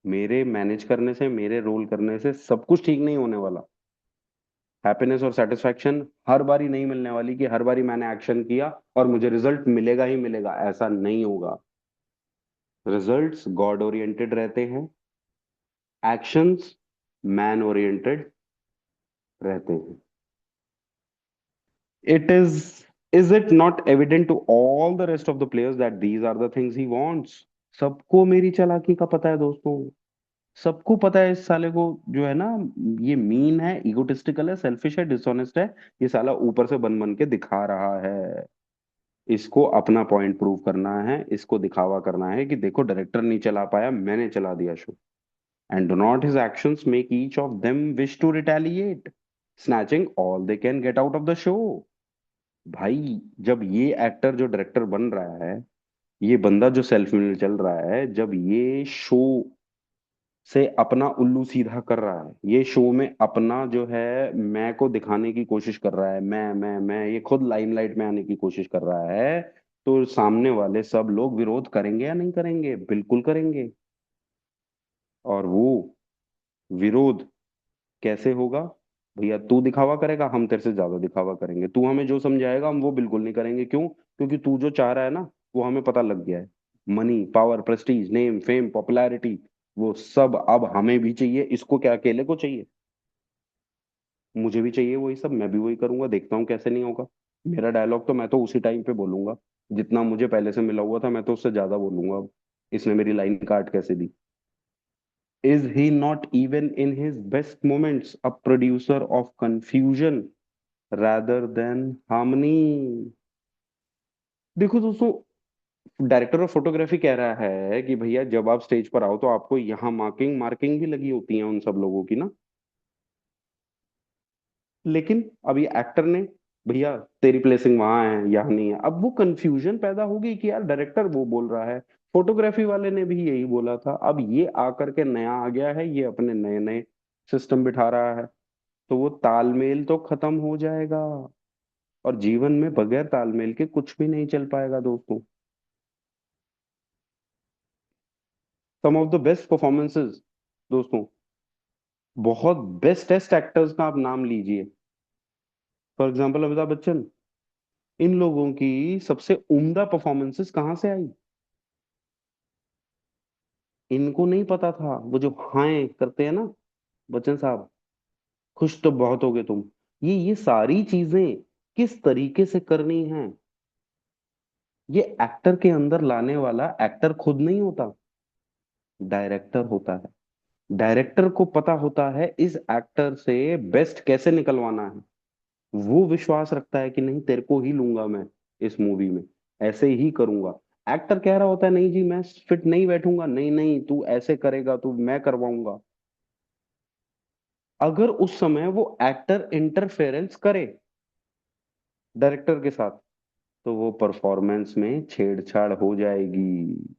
मेरे मैनेज करने से, मेरे रोल करने से सब कुछ ठीक नहीं होने वाला। हैप्पीनेस और सेटिस्फैक्शन हर बारी नहीं मिलने वाली कि हर बारी मैंने एक्शन किया और मुझे रिजल्ट मिलेगा ही मिलेगा, ऐसा नहीं होगा। रिजल्ट्स गॉड ओरिएंटेड रहते हैं, एक्शंस मैन ओरिएंटेड रहते हैं। It is it not evident to all the rest of the players that these are the things he wants? सबको मेरी चालाकी का पता है दोस्तों। सबको पता है इस साले को, जो है ना, ये मीन है, इगोटिस्टिकल है, सेल्फिश है, डिसऑनेस्ट है। ये साला ऊपर से बन बन के दिखा रहा है। इसको अपना पॉइंट प्रूव करना है, इसको दिखावा करना है कि देखो डायरेक्टर नहीं चला पाया, मैंने चला दिया show. And do not his actions make each of them wish to retaliate, snatching all they can get out of the show? भाई, जब ये एक्टर जो डायरेक्टर बन रहा है, ये बंदा जो सेल्फ में चल रहा है, जब ये शो से अपना उल्लू सीधा कर रहा है, ये शो में अपना जो है मैं को दिखाने की कोशिश कर रहा है, मैं ये खुद लाइमलाइट में आने की कोशिश कर रहा है, तो सामने वाले सब लोग विरोध करेंगे या नहीं करेंगे? बिल्कुल करेंगे। और वो विरोध कैसे होगा? भैया तू दिखावा करेगा, हम तेरे से ज्यादा दिखावा करेंगे। तू हमें जो समझाएगा हम वो बिल्कुल नहीं करेंगे। क्यों? क्योंकि तू जो चाह रहा है ना, वो हमें पता लग गया है। Money, power, Prestige, name, fame, popularity, वो सब अब हमें भी चाहिए। इसको क्या अकेले को चाहिए? मुझे भी चाहिए वही सब, मैं भी वही करूंगा, देखता हूँ कैसे नहीं होगा। मेरा डायलॉग तो मैं तो उसी टाइम पे बोलूंगा, जितना मुझे पहले से मिला हुआ था मैं तो उससे ज्यादा बोलूंगा अब। इसने मेरी लाइन काट कैसे दी? Is he not even in his best moments a producer of confusion rather than harmony? देखो दोस्तों, डायरेक्टर ऑफ फोटोग्राफी कह रहा है कि भैया जब आप स्टेज पर आओ तो आपको यहाँ मार्किंग मार्किंग भी लगी होती है उन सब लोगों की ना। लेकिन अब ये एक्टर ने, भैया तेरी प्लेसिंग वहां है यहाँ नहीं है, अब वो कंफ्यूजन पैदा होगी कि यार डायरेक्टर वो बोल रहा है, फोटोग्राफी वाले ने भी यही बोला था, अब ये आकर के नया आ गया है, ये अपने नए नए सिस्टम बिठा रहा है, तो वो तालमेल तो खत्म हो जाएगा। और जीवन में बगैर तालमेल के कुछ भी नहीं चल पाएगा दोस्तों। सम ऑफ द बेस्ट परफॉर्मेंसेस दोस्तों, बहुत बेस्ट टेस्ट एक्टर्स का आप नाम लीजिए। फॉर एग्जाम्पल अमिताभ बच्चन, इन लोगों की सबसे उम्दा परफॉर्मेंसेस कहाँ से आई? इनको नहीं पता था वो जो हाय करते हैं ना, बच्चन साहब खुश तो बहुत होगे तुम, ये सारी चीजें किस तरीके से करनी है, ये एक्टर के अंदर लाने वाला एक्टर खुद नहीं होता, डायरेक्टर होता है। डायरेक्टर को पता होता है इस एक्टर से बेस्ट कैसे निकलवाना है। वो विश्वास रखता है कि नहीं तेरे को ही लूंगा मैं इस मूवी में, ऐसे ही करूंगा। एक्टर कह रहा होता है नहीं जी मैं फिट नहीं बैठूंगा, नहीं नहीं तू ऐसे करेगा, तू मैं करवाऊंगा। अगर उस समय वो एक्टर इंटरफेरेंस करे डायरेक्टर के साथ, तो वो परफॉर्मेंस में छेड़छाड़ हो जाएगी,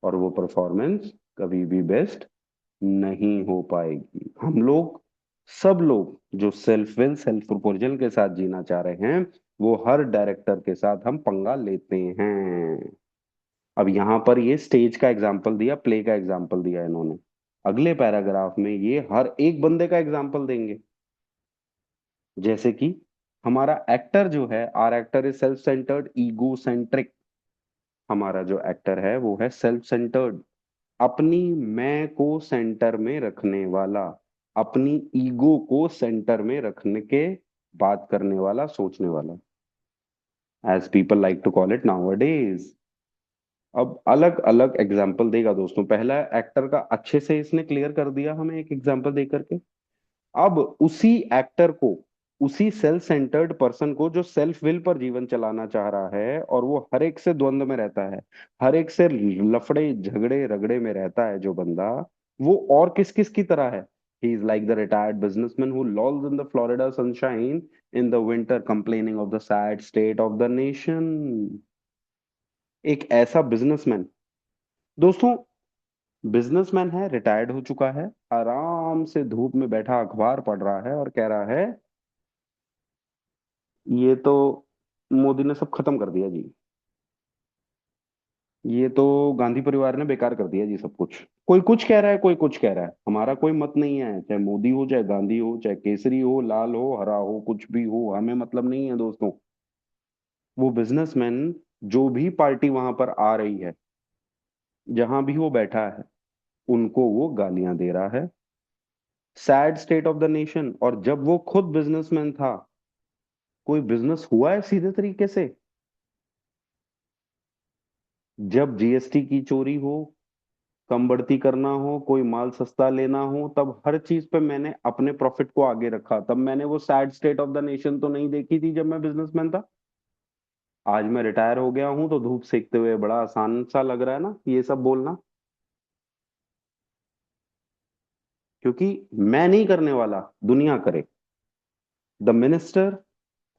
और वो परफॉर्मेंस कभी भी बेस्ट नहीं हो पाएगी। हम लोग, सब लोग जो सेल्फ विल सेल्फ प्रपोजल के साथ जीना चाह रहे हैं, वो हर डायरेक्टर के साथ हम पंगा लेते हैं। अब यहाँ पर ये स्टेज का एग्जाम्पल दिया, प्ले का एग्जाम्पल दिया इन्होंने, अगले पैराग्राफ में ये हर एक बंदे का एग्जाम्पल देंगे। जैसे कि हमारा एक्टर जो है, our actor is self centred ego centric. हमारा जो एक्टर है वो है सेल्फ सेंटर्ड, अपनी मैं को सेंटर में रखने वाला, अपनी ईगो को सेंटर में रखने के बात करने वाला, सोचने वाला, as people like to call it now. अब अलग अलग एग्जाम्पल देगा दोस्तों, पहला एक्टर का अच्छे से इसने क्लियर कर दिया हमें एक एग्जाम्पल दे करके। अब उसी एक्टर को, उसी सेल्फ सेंटर्ड पर्सन को जो सेल्फ विल पर जीवन चलाना चाह रहा है और वो हर एक से द्वंद में रहता है, हर एक से लफड़े झगड़े रगड़े में रहता है जो बंदा, वो और किस किस की तरह है? He is like the retired businessman who lols in the Florida sunshine in the winter complaining of the sad state of the nation. एक ऐसा बिजनेसमैन दोस्तों, बिजनेसमैन है, रिटायर्ड हो चुका है, आराम से धूप में बैठा अखबार पढ़ रहा है और कह रहा है ये तो मोदी ने सब खत्म कर दिया जी, ये तो गांधी परिवार ने बेकार कर दिया जी सब कुछ। कोई कुछ कह रहा है, कोई कुछ कह रहा है, हमारा कोई मत नहीं है, चाहे मोदी हो, चाहे गांधी हो, चाहे केसरी हो, लाल हो, हरा हो, कुछ भी हो, हमें मतलब नहीं है दोस्तों। वो बिजनेसमैन जो भी पार्टी वहां पर आ रही है, जहां भी वो बैठा है, उनको वो गालियां दे रहा है, sad state of the nation. और जब वो खुद बिजनेसमैन था, कोई बिजनेस हुआ है सीधे तरीके से? जब जीएसटी की चोरी हो, कम बढ़ती करना हो, कोई माल सस्ता लेना हो, तब हर चीज पे मैंने अपने प्रॉफिट को आगे रखा, तब मैंने वो sad state of the nation तो नहीं देखी थी जब मैं बिजनेसमैन था। आज मैं रिटायर हो गया हूं तो धूप सेकते हुए बड़ा आसान सा लग रहा है ना ये सब बोलना, क्योंकि मैं नहीं करने वाला, दुनिया करे। The minister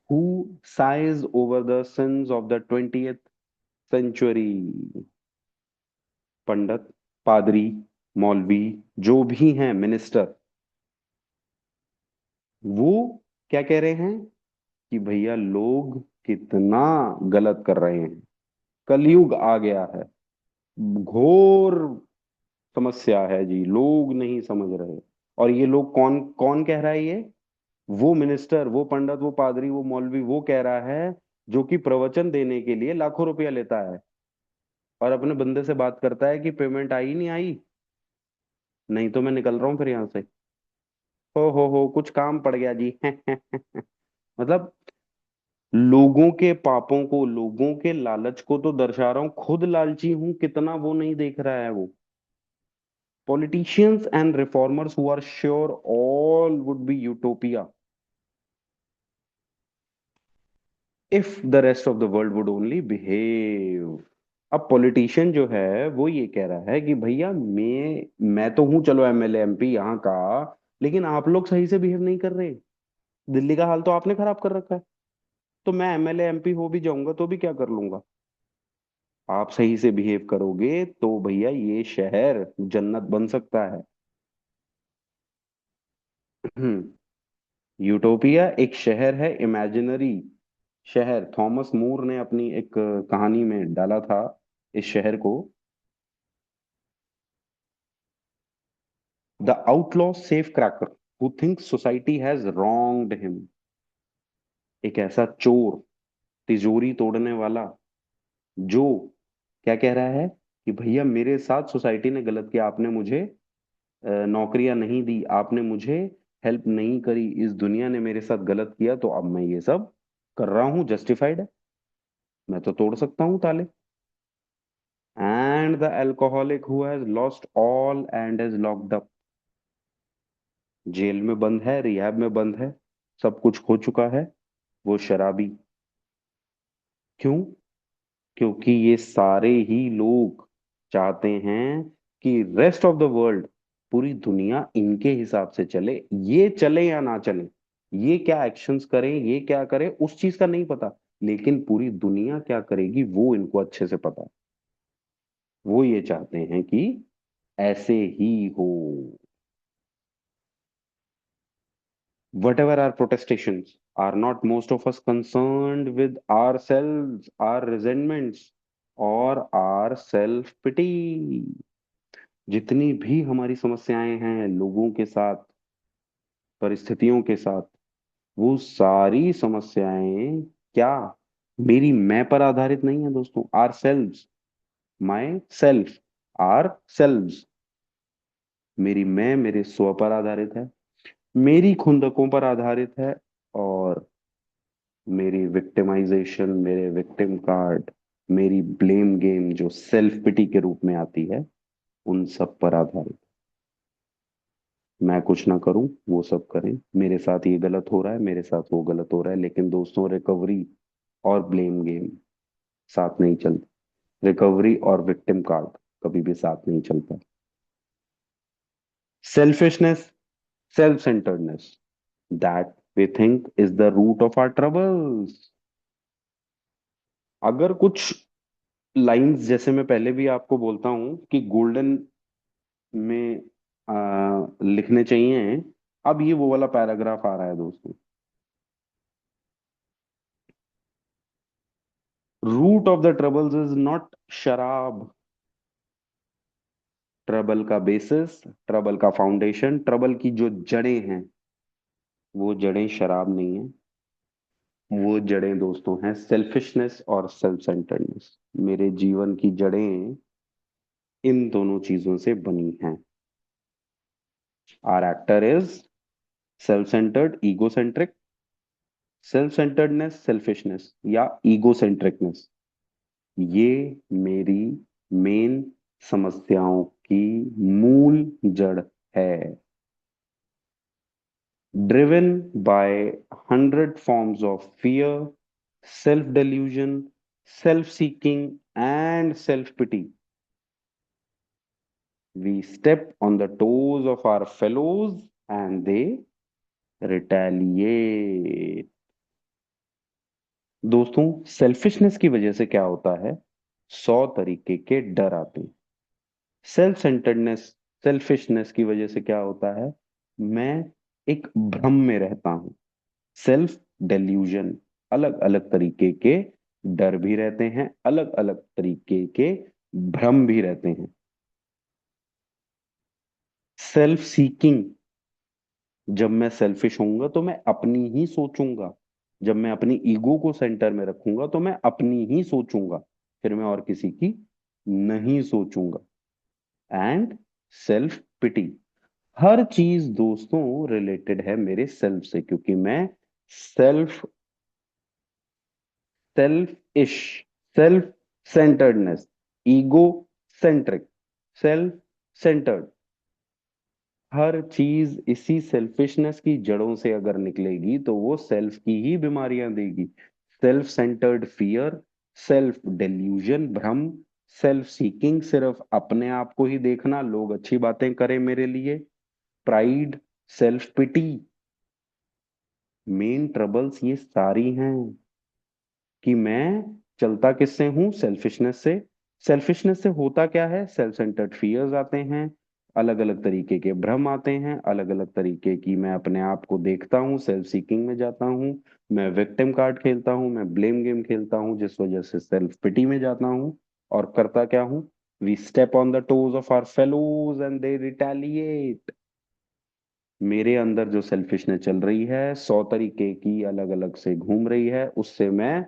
who sizes over the sins of the 20th century, पंडित, पादरी, मौलवी, जो भी हैं मिनिस्टर, वो क्या कह रहे हैं कि भैया लोग कितना गलत कर रहे हैं, कलयुग आ गया है, घोर समस्या है जी, लोग नहीं समझ रहे। और ये लोग कौन कौन कह रहा है ये? वो मिनिस्टर, वो पंडित, वो पादरी, वो मौलवी, वो कह रहा है जो कि प्रवचन देने के लिए लाखों रुपया लेता है और अपने बंदे से बात करता है कि पेमेंट आई नहीं आई, नहीं तो मैं निकल रहा हूं फिर यहाँ से, हो कुछ काम पड़ गया जी। मतलब लोगों के पापों को, लोगों के लालच को तो दर्शा रहा हूं, खुद लालची हूं कितना वो नहीं देख रहा है वो। Politicians and reformers who are sure all would be utopia if the rest of the world would only behave. अब पॉलिटिशियन जो है वो ये कह रहा है कि भैया मैं तो हूं चलो एमएलए एमपी यहाँ का, लेकिन आप लोग सही से बिहेव नहीं कर रहे। दिल्ली का हाल तो आपने खराब कर रखा है। तो मैं एमएलए एमपी हो भी जाऊंगा तो भी क्या कर लूंगा। आप सही से बिहेव करोगे तो भैया ये शहर जन्नत बन सकता है। यूटोपिया एक शहर है, इमेजिनरी शहर। थॉमस मूर ने अपनी एक कहानी में डाला था इस शहर को। The outlaw safe cracker who thinks society has wronged him. एक ऐसा चोर, तिजोरी तोड़ने वाला, जो क्या कह रहा है कि भैया मेरे साथ सोसाइटी ने गलत किया, आपने मुझे नौकरियां नहीं दी, आपने मुझे हेल्प नहीं करी, इस दुनिया ने मेरे साथ गलत किया, तो अब मैं ये सब कर रहा हूँ, जस्टिफाइड है, मैं तो तोड़ सकता हूँ ताले। And the alcoholic who has lost all and is locked up. Jail में बंद है, रिहैब में बंद है, सब कुछ खो चुका है, वो शराबी। क्यों? क्योंकि ये सारे ही लोग चाहते हैं कि रेस्ट ऑफ द वर्ल्ड, पूरी दुनिया इनके हिसाब से चले। ये चले या ना चले, ये क्या एक्शंस करें, ये क्या करें, उस चीज का नहीं पता, लेकिन पूरी दुनिया क्या करेगी वो इनको अच्छे से पता है। वो ये चाहते हैं कि ऐसे ही हो। Whatever our protestations, are not most of us concerned with ourselves, our resentments, or our self pity? जितनी भी हमारी समस्याएं हैं लोगों के साथ, परिस्थितियों के साथ, वो सारी समस्याएं क्या मेरी मैं पर आधारित नहीं है दोस्तों। Ourselves, myself, ourselves, मेरी मैं मेरे स्व पर आधारित है, मेरी खुंदकों पर आधारित है, और मेरी विक्टिमाइजेशन, मेरे विक्टिम कार्ड, मेरी ब्लेम गेम जो सेल्फ पिटी के रूप में आती है, उन सब पर आधारित। मैं कुछ ना करूं, वो सब करें, मेरे साथ ये गलत हो रहा है, मेरे साथ वो गलत हो रहा है, लेकिन दोस्तों रिकवरी और ब्लेम गेम साथ नहीं चलते। रिकवरी और विक्टिम कार्ड कभी भी साथ नहीं चलता। Selfishness, self centredness, that we think is the root of our troubles. अगर कुछ लाइंस, जैसे मैं पहले भी आपको बोलता हूं कि गोल्डन में लिखने चाहिए, अब ये वो वाला पैराग्राफ आ रहा है दोस्तों। Root of the troubles is not शराब। ट्रबल का बेसिस, ट्रबल का फाउंडेशन, ट्रबल की जो जड़ें हैं, वो जड़ें शराब नहीं है। वो जड़ें दोस्तों हैं सेल्फिशनेस और सेल्फ सेंटर्डनेस। मेरे जीवन की जड़ें इन दोनों चीजों से बनी हैं। Our actor is self centred, ego centric. Self centredness, selfishness या ईगो सेंट्रिकनेस, ये मेरी मेन समस्याओं की मूल जड़ है। Driven by 100 forms of fear, self-delusion, self-seeking, and self-pity, we step on the toes of our fellows and they retaliate। दोस्तों, selfishness की वजह से क्या होता है? 100 तरीके के डर आते हैं। सेल्फ सेंटर्डनेस, सेल्फिशनेस की वजह से क्या होता है? मैं एक भ्रम में रहता हूं। सेल्फ डेल्यूजन, अलग अलग तरीके के डर भी रहते हैं, अलग अलग तरीके के भ्रम भी रहते हैं। सेल्फ सीकिंग, जब मैं सेल्फिश होऊंगा तो मैं अपनी ही सोचूंगा। जब मैं अपनी ईगो को सेंटर में रखूंगा तो मैं अपनी ही सोचूंगा, फिर मैं और किसी की नहीं सोचूंगा। एंड सेल्फ पिटी, हर चीज दोस्तों रिलेटेड है मेरे सेल्फ से, क्योंकि मैं self selfish, self centredness, ego centric, self centred, हर चीज इसी सेल्फिशनेस की जड़ों से अगर निकलेगी तो वो सेल्फ की ही बीमारियां देगी। Self centred fear, self delusion भ्रम, सेल्फ सीकिंग, सिर्फ अपने आप को ही देखना, लोग अच्छी बातें करें मेरे लिए। Pride, self pity. Main troubles ये सारी हैं कि मैं चलता किससे हूं, सेल्फिशनेस से। सेल्फिशनेस से होता क्या है, सेल्फ सेंटर्ड फियर्स आते हैं, अलग अलग तरीके के भ्रम आते हैं, अलग अलग तरीके की, मैं अपने आप को देखता हूँ, सेल्फ सीकिंग में जाता हूँ, मैं विक्टिम कार्ड खेलता हूँ, मैं ब्लेम गेम खेलता हूँ, जिस वजह से सेल्फ पिटी में जाता हूँ। और करता क्या हूँ, we step on the toes of our fellows and they retaliate. मेरे अंदर जो सेल्फिशनेस चल रही है, 100 तरीके की अलग अलग से घूम रही है, उससे मैं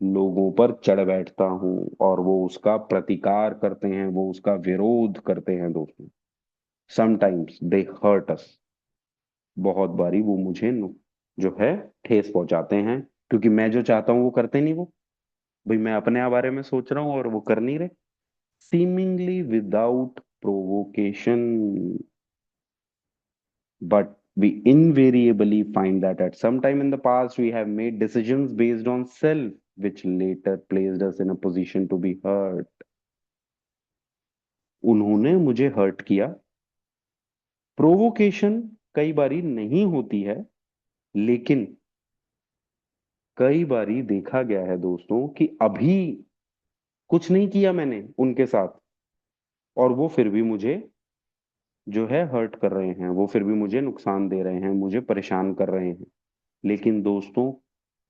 लोगों पर चढ़ बैठता हूं और वो उसका प्रतिकार करते हैं, वो उसका विरोध करते हैं दोस्तों। Sometimes they hurt us. बहुत बारी वो मुझे जो है ठेस पहुंचाते हैं, क्योंकि मैं जो चाहता हूं वो करते नहीं वो। भाई मैं अपने बारे में सोच रहा हूँ और वो कर नहीं रहे, seemingly without provocation. But we invariably find that at some time in the past we have made decisions based on self, which later placed us in a position to be hurt. उन्होंने मुझे hurt किया। Provocation कई बारी नहीं होती है, लेकिन कई बारी देखा गया है दोस्तों कि अभी कुछ नहीं किया मैंने उनके साथ, और वो फिर भी मुझे जो है हर्ट कर रहे हैं, वो फिर भी मुझे नुकसान दे रहे हैं, मुझे परेशान कर रहे हैं। लेकिन दोस्तों,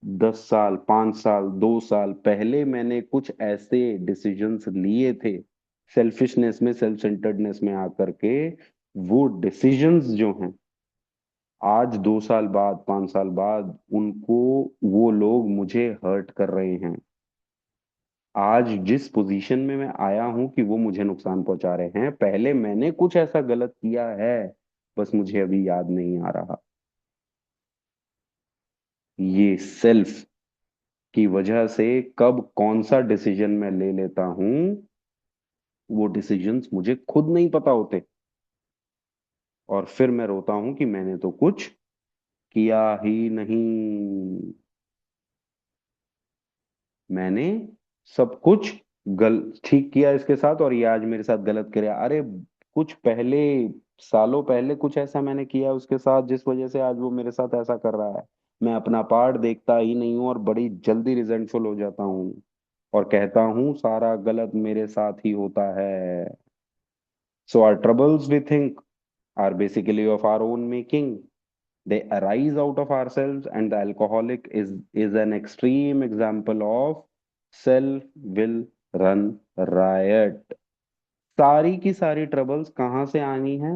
10 साल, 5 साल, 2 साल पहले मैंने कुछ ऐसे डिसीजंस लिए थे, सेल्फिशनेस में, सेल्फ सेंटर्डनेस में आकर के। वो डिसीजंस जो हैं, आज 2 साल बाद, 5 साल बाद, उनको वो लोग मुझे हर्ट कर रहे हैं। आज जिस पोजीशन में मैं आया हूं कि वो मुझे नुकसान पहुंचा रहे हैं, पहले मैंने कुछ ऐसा गलत किया है, बस मुझे अभी याद नहीं आ रहा। ये सेल्फ की वजह से कब कौन सा डिसीजन मैं ले लेता हूं, वो डिसीजंस मुझे खुद नहीं पता होते, और फिर मैं रोता हूं कि मैंने तो कुछ किया ही नहीं। मैंने सब कुछ गल ठीक किया इसके साथ, और ये आज मेरे साथ गलत करे। अरे कुछ पहले, सालों पहले कुछ ऐसा मैंने किया उसके साथ, जिस वजह से आज वो मेरे साथ ऐसा कर रहा है। मैं अपना पार्ट देखता ही नहीं हूँ और बड़ी जल्दी रिजेंटफुल हो जाता हूँ और कहता हूँ सारा गलत मेरे साथ ही होता है। So our troubles, we think, are basically of our own making. They arise out of ourselves, and the alcoholic is an extreme example of self will run riot. सारी की सारी ट्रबल्स कहाँ से आनी है,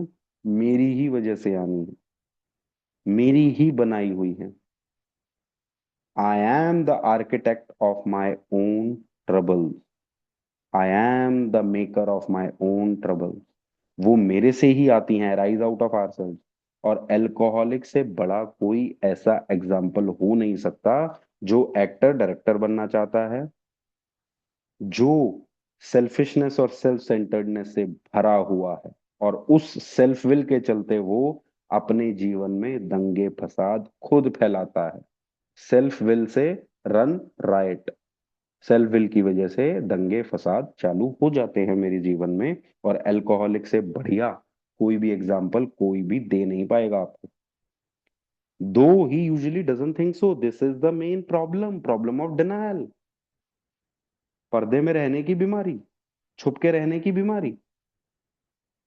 मेरी ही वजह से आनी है, मेरी ही बनाई हुई है। I am the architect of my own trouble. I am the maker of my own trouble. वो मेरे से ही आती हैं, राइज आउट ऑफ आवरसेल्व्स। और एल्कोहलिक से बड़ा कोई ऐसा एग्जाम्पल हो नहीं सकता, जो एक्टर डायरेक्टर बनना चाहता है, जो सेल्फिशनेस और सेल्फ सेंटर्डनेस से भरा हुआ है, और उस सेल्फ विल के चलते वो अपने जीवन में दंगे फसाद खुद फैलाता है। Self will say run right, self will की वजह से दंगे फसाद चालू हो जाते हैं मेरे जीवन में। और अल्कोहलिक से बढ़िया कोई भी एग्जाम्पल कोई भी दे नहीं पाएगा आपको। दो he usually doesn't think so, this is the main problem, problem of denial. पर्दे में रहने की बीमारी, छुप के रहने की बीमारी,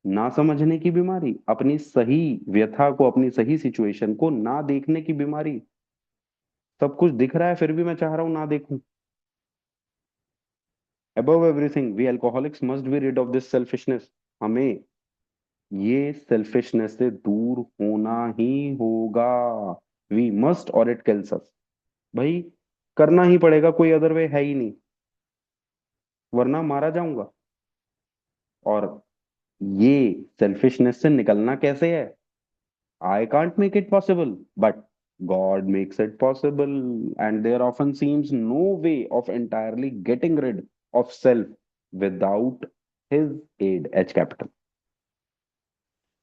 ना समझने की बीमारी, अपनी सही व्यथा को, अपनी सही सिचुएशन को ना देखने की बीमारी। सब कुछ दिख रहा है फिर भी मैं चाह रहा हूं ना देखूं। above everything, we alcoholics must be rid of this selfishness। हमें ये सेल्फिशनेस से दूर होना ही होगा। वी मस्ट, और इट किल्स अस। भाई करना ही पड़ेगा, कोई अदर वे है ही नहीं, वरना मारा जाऊंगा। और ये सेल्फिशनेस से निकलना कैसे है, I can't make it possible, but God makes it possible. And there often seems no way of entirely getting rid of self without his aid, H capital.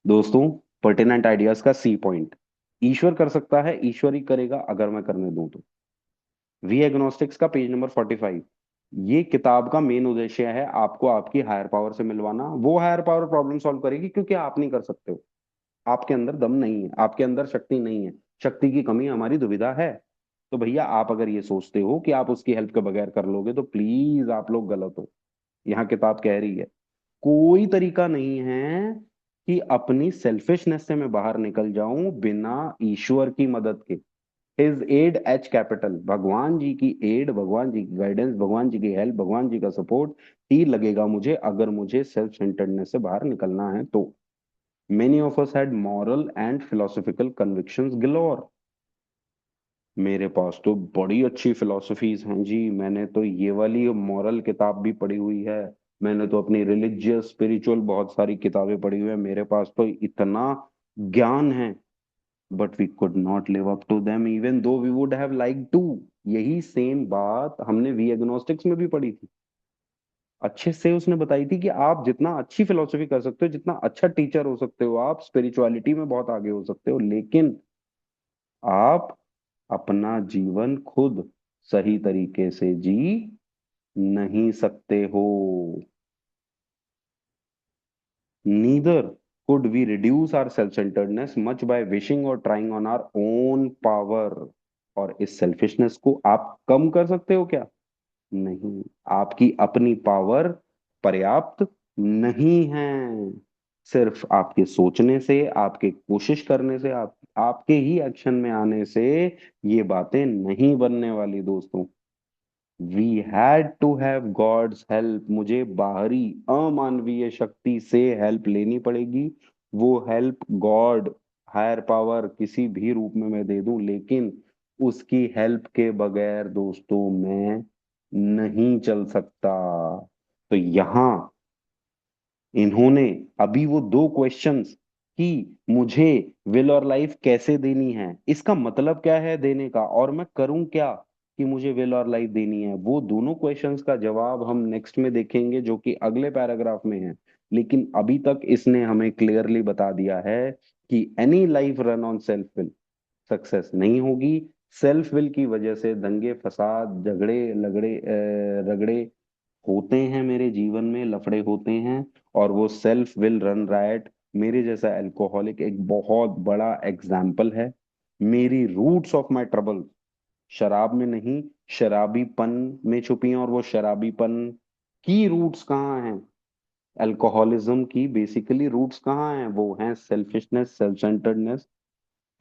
दोस्तों, पर्टिनेंट आइडियाज का सी पॉइंट, ईश्वर कर सकता है, ईश्वर ही करेगा अगर मैं करने दूं तो। वी एग्नोस्टिक्स का पेज नंबर 45। ये किताब का मेन उद्देश्य है आपको आपकी हायर पावर से मिलवाना। वो हायर पावर प्रॉब्लम सॉल्व करेगी क्योंकि आप नहीं कर सकते हो, आपके अंदर दम नहीं है, आपके अंदर शक्ति नहीं है, शक्ति की कमी हमारी दुविधा है। तो भैया आप अगर ये सोचते हो कि आप उसकी हेल्प के बगैर कर लोगे तो प्लीज आप लोग गलत हो। यहाँ किताब कह रही है कोई तरीका नहीं है कि अपनी सेल्फिशनेस से मैं बाहर निकल जाऊं बिना ईश्वर की मदद के। हिज एड एच कैपिटल, भगवान जी की एड, भगवान जी की गाइडेंस, भगवान जी की हेल्प, भगवान जी का सपोर्ट ही लगेगा मुझे अगर मुझे सेल्फ सेंटर्डनेस से बाहर निकलना है तो। Many of us had moral and philosophical convictions गिलोर। मेरे पास तो बड़ी अच्छी फिलोसफीज हैं जी, मैंने तो ये वाली मॉरल किताब भी पढ़ी हुई है, मैंने तो अपनी रिलीजियस स्पिरिचुअल बहुत सारी किताबें पढ़ी हुई है, मेरे पास तो इतना ज्ञान है। But we could not live up to them even though we would have liked to. यही सेम बात हमने वी एग्नोस्टिक्स में भी पढ़ी थी। अच्छे से उसने बताई थी कि आप जितना अच्छी फिलोसफी कर सकते हो, जितना अच्छा टीचर हो सकते हो, आप स्पिरिचुअलिटी में बहुत आगे हो सकते हो, लेकिन आप अपना जीवन खुद सही तरीके से जी नहीं सकते हो। Neither could we reduce our self-centeredness much by wishing or trying on our own power। और इस सेल्फिशनेस को आप कम कर सकते हो क्या? नहीं। आपकी अपनी पावर पर्याप्त नहीं है। सिर्फ आपके सोचने से, आपके कोशिश करने से, आपके ही एक्शन में आने से ये बातें नहीं बनने वाली दोस्तों। We had to have God's help. मुझे बाहरी अमानवीय शक्ति से हेल्प लेनी पड़ेगी। वो हेल्प गॉड, हायर पावर किसी भी रूप में मैं दे दूं, लेकिन उसकी हेल्प के बगैर दोस्तों मैं नहीं चल सकता। तो यहां इन्होंने अभी वो दो क्वेश्चंस कि मुझे विल और लाइफ कैसे देनी है, इसका मतलब क्या है देने का, और मैं करूं क्या कि मुझे विल और लाइफ देनी है, वो दोनों क्वेश्चंस का जवाब हम नेक्स्ट में देखेंगे जो कि अगले पैराग्राफ में है। लेकिन अभी तक इसने हमें क्लियरली बता दिया है कि any life run on self will success नहीं होगी। सेल्फ विल की वजह से दंगे फसाद झगड़े रगड़े होते हैं मेरे जीवन में, लफड़े होते हैं। और वो सेल्फ विल रन रायट मेरे जैसा अल्कोहलिक एक बहुत बड़ा एग्जाम्पल है। मेरी रूट्स ऑफ माय ट्रबल शराब में नहीं, शराबीपन में छुपी हैं। और वो शराबीपन की रूट्स कहाँ हैं? अल्कोहलिज्म की बेसिकली रूट्स कहाँ हैं? वो हैं सेल्फिशनेस, सेल्फ सेंटर्डनेस।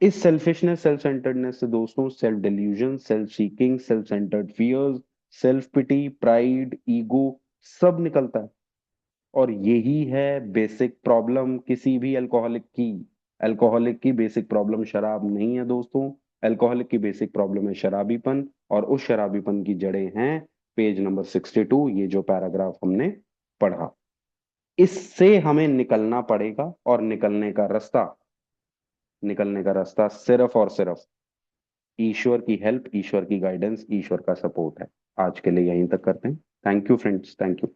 इस सेल्फिशनेस, सेल्फ सेंटर्डनेस से दोस्तों self delusion, self seeking, self centered fears, self pity, pride, ego सब निकलता है। और यही है बेसिक प्रॉब्लम किसी भी अल्कोहलिक की। अल्कोहलिक की बेसिक प्रॉब्लम शराब नहीं है दोस्तों, अल्कोहलिक की बेसिक प्रॉब्लम है शराबीपन। और उस शराबीपन की जड़ें हैं पेज नंबर 62, ये जो पैराग्राफ हमने पढ़ा। इससे हमें निकलना पड़ेगा, और निकलने का रास्ता सिर्फ और सिर्फ ईश्वर की हेल्प, ईश्वर की गाइडेंस, ईश्वर का सपोर्ट है। आज के लिए यहीं तक करते हैं। Thank you friends, thank you.